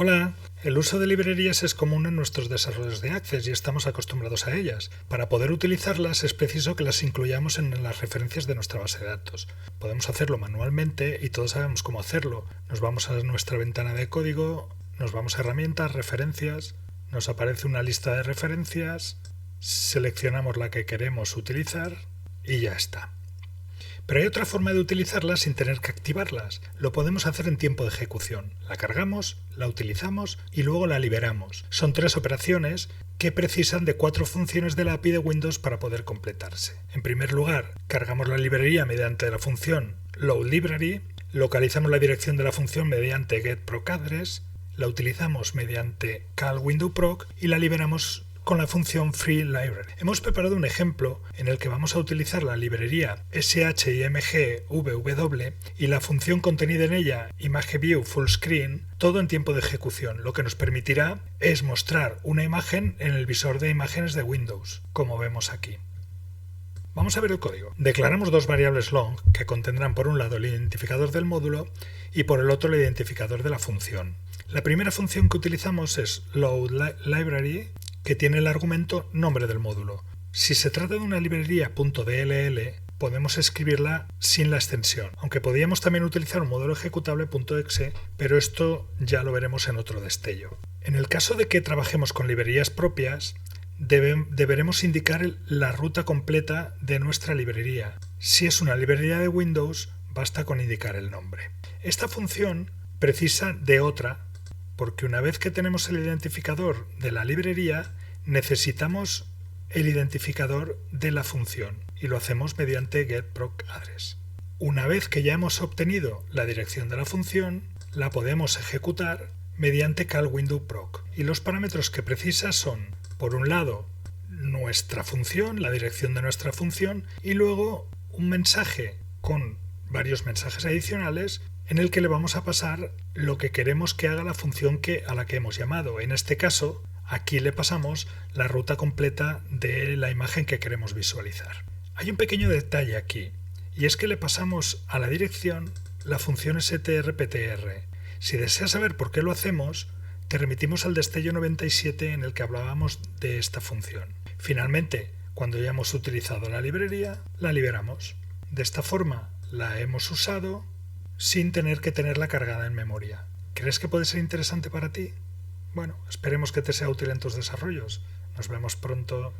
Hola, el uso de librerías es común en nuestros desarrollos de Access y estamos acostumbrados a ellas. Para poder utilizarlas es preciso que las incluyamos en las referencias de nuestra base de datos. Podemos hacerlo manualmente y todos sabemos cómo hacerlo. Nos vamos a nuestra ventana de código, nos vamos a herramientas, referencias, nos aparece una lista de referencias, seleccionamos la que queremos utilizar y ya está. Pero hay otra forma de utilizarlas sin tener que activarlas. Lo podemos hacer en tiempo de ejecución. La cargamos, la utilizamos y luego la liberamos. Son 3 operaciones que precisan de 4 funciones de la API de Windows para poder completarse. En primer lugar, cargamos la librería mediante la función loadLibrary, localizamos la dirección de la función mediante getProcAddress, la utilizamos mediante call-windowproc y la liberamos con la función freeLibrary. Hemos preparado un ejemplo en el que vamos a utilizar la librería shimgvw y la función contenida en ella ImageViewFullScreen, todo en tiempo de ejecución. Lo que nos permitirá es mostrar una imagen en el visor de imágenes de Windows, como vemos aquí. Vamos a ver el código. Declaramos 2 variables long que contendrán por un lado el identificador del módulo y por el otro el identificador de la función. La primera función que utilizamos es loadLibrary, que tiene el argumento nombre del módulo. Si se trata de una librería .dll, podemos escribirla sin la extensión, aunque podríamos también utilizar un módulo ejecutable .exe, pero esto ya lo veremos en otro destello. En el caso de que trabajemos con librerías propias, deberemos indicar la ruta completa de nuestra librería. Si es una librería de Windows, basta con indicar el nombre. Esta función precisa de otra, porque una vez que tenemos el identificador de la librería, necesitamos el identificador de la función y lo hacemos mediante getProcAddress. Una vez que ya hemos obtenido la dirección de la función, la podemos ejecutar mediante call-windowproc y los parámetros que precisa son, por un lado, nuestra función, la dirección de nuestra función y luego un mensaje con varios mensajes adicionales en el que le vamos a pasar lo que queremos que haga la función a la que hemos llamado. En este caso, aquí le pasamos la ruta completa de la imagen que queremos visualizar. Hay un pequeño detalle aquí, y es que le pasamos a la dirección la función strptr. Si deseas saber por qué lo hacemos, te remitimos al destello 97 en el que hablábamos de esta función. Finalmente, cuando ya hemos utilizado la librería, la liberamos. De esta forma la hemos usado sin tener que tenerla cargada en memoria. ¿Crees que puede ser interesante para ti? Bueno, esperemos que te sea útil en tus desarrollos. Nos vemos pronto.